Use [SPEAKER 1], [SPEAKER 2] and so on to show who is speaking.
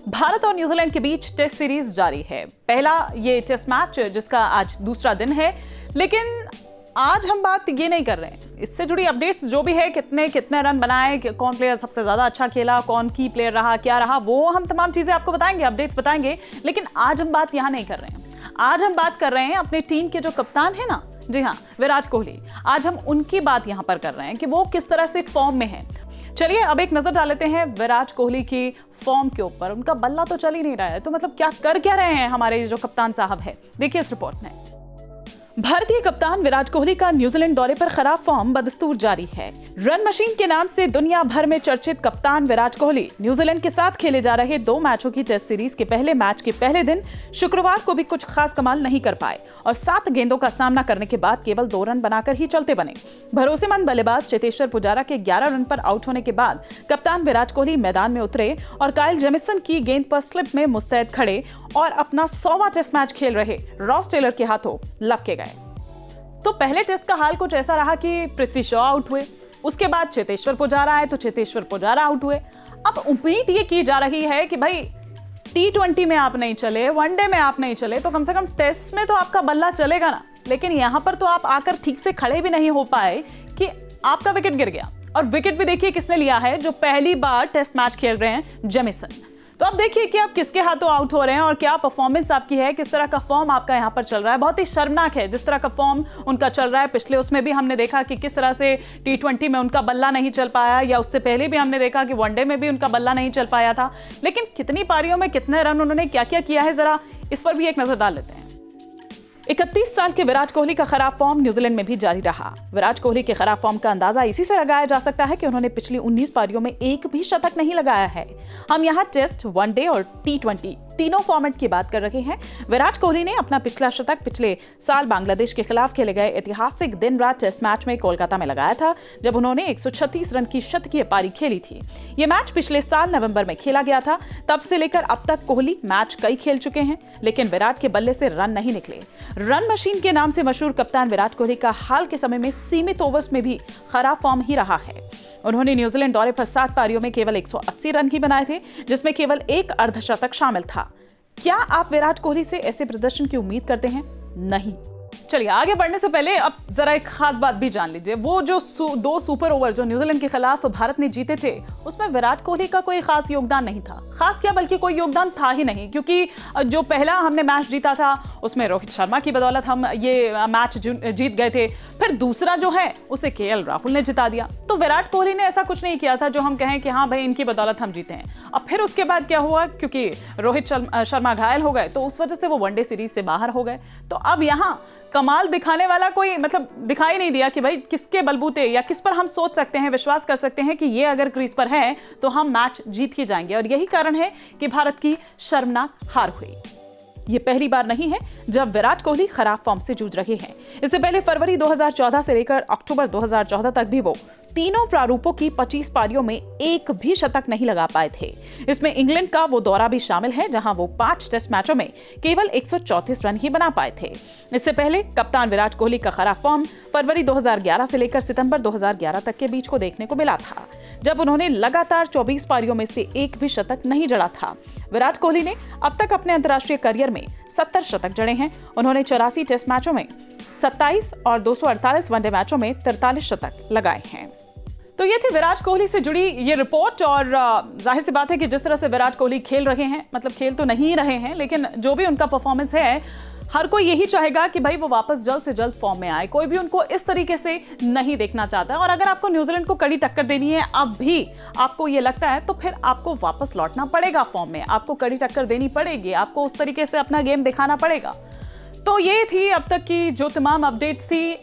[SPEAKER 1] भारत और न्यूजीलैंड के बीच test series जारी है। पहला ये टेस्ट मैच जिसका आज दूसरा दिन है, लेकिन आज हम बात ये नहीं कर रहे हैं। इससे जुड़ी अपडेट्स जो भी है, कितने रन बनाए, कौन प्लेयर सबसे ज्यादा अच्छा खेला, कौन की प्लेयर रहा, क्या रहा, वो हम तमाम चीजें आपको बताएंगे, अपडेट्स बताएंगे। लेकिन आज हम बात यहां नहीं कर रहे हैं। आज हम बात कर रहे हैं अपनी टीम के जो कप्तान है ना, जी हाँ, विराट कोहली। आज हम उनकी बात यहां पर कर रहे हैं कि वो किस तरह से फॉर्म में है। चलिए अब एक नजर डाल लेते हैं विराट कोहली की फॉर्म के ऊपर। उनका बल्ला तो चल ही नहीं रहा है, तो मतलब क्या रहे हैं हमारे जो कप्तान साहब है, देखिए इस रिपोर्ट में। भारतीय कप्तान विराट कोहली का न्यूजीलैंड दौरे पर खराब फॉर्म बदस्तूर जारी है। रन मशीन के नाम से दुनिया भर में चर्चित कप्तान विराट कोहली न्यूजीलैंड के साथ खेले जा रहे 2 मैचों की टेस्ट सीरीज के पहले मैच के पहले दिन शुक्रवार को भी कुछ खास कमाल नहीं कर पाए और 7 गेंदों का सामना करने के बाद केवल 2 रन बनाकर ही चलते बने। भरोसेमंद बल्लेबाज चेतेश्वर पुजारा के 11 रन पर आउट होने के बाद कप्तान विराट कोहली मैदान में उतरे और काइल जेमिसन की गेंद पर स्लिप में मुस्तैद खड़े और अपना 100वां टेस्ट मैच खेल रहे रॉस टेलर के हाथों लपके गए। तो पहले टेस्ट का हाल कुछ ऐसा रहा कि पृथ्वी शॉ आउट हुए, उसके बाद चेतेश्वर पुजारा आए तो चेतेश्वर पुजारा आउट हुए। अब उम्मीद ये की जा रही है कि भाई T20 में आप नहीं चले, वनडे में आप नहीं चले, तो कम से कम टेस्ट में तो आपका बल्ला चलेगा ना। लेकिन यहां पर तो आप आकर ठीक से खड़े भी नहीं हो पाए कि आपका विकेट गिर गया। और विकेट भी देखिए किसने लिया है, जो पहली बार टेस्ट मैच खेल रहे हैं, जेमिसन। तो अब देखिए कि आप किसके हाथों आउट हो रहे हैं और क्या परफॉर्मेंस आपकी है, किस तरह का फॉर्म आपका यहां पर चल रहा है। बहुत ही शर्मनाक है जिस तरह का फॉर्म उनका चल रहा है। पिछले उसमें भी हमने देखा कि किस तरह से T20 में उनका बल्ला नहीं चल पाया, या उससे पहले भी हमने देखा कि वनडे में भी उनका बल्ला नहीं चल पाया था। लेकिन कितनी पारियों में कितने रन उन्होंने क्या क्या किया है, जरा इस पर भी एक नजर डाल लेते हैं। 31 साल के विराट कोहली का खराब फॉर्म न्यूजीलैंड में भी जारी रहा। विराट कोहली के खराब फॉर्म का अंदाजा इसी से लगाया जा सकता है कि उन्होंने पिछली 19 पारियों में एक भी शतक नहीं लगाया है। हम यहाँ टेस्ट, वनडे और T20 तीनों फॉर्मेट की बात कर रहे हैं। विराट कोहली ने अपना पिछला शतक पिछले साल बांग्लादेश के खिलाफ खेले गए ऐतिहासिक दिन रात टेस्ट मैच में कोलकाता में लगाया था, जब उन्होंने 136 रन की शतकीय पारी खेली थी। ये मैच पिछले साल नवंबर में खेला गया था। तब से लेकर अब तक कोहली मैच कई खेल चुके हैं, लेकिन विराट के बल्ले से रन नहीं निकले। रन मशीन के नाम से मशहूर कप्तान विराट कोहली का हाल के समय में सीमित ओवर्स में भी खराब फॉर्म ही रहा है। उन्होंने न्यूजीलैंड दौरे पर 7 पारियों में केवल 180 रन ही बनाए थे, जिसमें केवल 1 अर्धशतक शामिल था। क्या आप विराट कोहली से ऐसे प्रदर्शन की उम्मीद करते हैं? नहीं। चलिए आगे बढ़ने से पहले अब जरा एक खास बात भी जान लीजिए। वो जो 2 सुपर ओवर जो न्यूजीलैंड के खिलाफ भारत ने जीते थे, उसमें विराट कोहली का कोई खास योगदान नहीं था। खास क्या, बल्कि कोई योगदान था ही नहीं, क्योंकि जो पहला हमने मैच जीता था उसमें रोहित शर्मा की बदौलत हम ये मैच जीत गए थे। फिर दूसरा जो है उसे KL राहुल ने जिता दिया। तो विराट कोहली ने ऐसा कुछ नहीं किया था जो हम कहें कि हाँ भाई इनकी बदौलत हम जीते हैं। अब फिर उसके बाद क्या हुआ, क्योंकि रोहित शर्मा घायल हो गए तो उस वजह से वो वनडे सीरीज से बाहर हो गए। तो अब यहाँ कमाल दिखाने वाला कोई मतलब दिखाई नहीं दिया कि भाई किसके बलबूते या किस पर हम सोच सकते हैं, विश्वास कर सकते हैं कि ये अगर क्रीज पर है तो हम मैच जीत ही जाएंगे। और यही कारण है कि भारत की शर्मनाक हार हुई। ये पहली बार नहीं है जब विराट कोहली खराब फॉर्म से जूझ रहे हैं। इससे पहले फरवरी 2014 से लेकर अक्टूबर 2014 तक भी वो तीनों प्रारूपों की 25 पारियों में एक भी शतक नहीं लगा पाए थे। इसमें इंग्लैंड का वो दौरा भी शामिल है, जहां वो 5 टेस्ट मैचों में केवल 134 रन ही बना पाए थे। इससे पहले कप्तान विराट कोहली का खराब फॉर्म फरवरी 2011 से लेकर सितंबर 2011 तक के बीच को देखने को मिला था, जब उन्होंने लगातार 24 पारियों में से एक भी शतक नहीं जड़ा था। विराट कोहली ने अब तक अपने अंतर्राष्ट्रीय करियर में 70 शतक जड़े हैं। उन्होंने 84 टेस्ट मैचों में 27 और 248 वनडे मैचों में 43 शतक लगाए हैं। तो ये थी विराट कोहली से जुड़ी ये रिपोर्ट। और जाहिर सी बात है कि जिस तरह से विराट कोहली खेल रहे हैं, मतलब खेल तो नहीं रहे हैं, लेकिन जो भी उनका परफॉर्मेंस है, हर कोई यही चाहेगा कि भाई वो वापस जल्द से जल्द फॉर्म में आए। कोई भी उनको इस तरीके से नहीं देखना चाहता। और अगर आपको न्यूजीलैंड को कड़ी टक्कर देनी है, अब भी आपको ये लगता है, तो फिर आपको वापस लौटना पड़ेगा फॉर्म में। आपको कड़ी टक्कर देनी पड़ेगी, आपको उस तरीके से अपना गेम दिखाना पड़ेगा। तो ये थी अब तक की जो तमाम अपडेट्स थी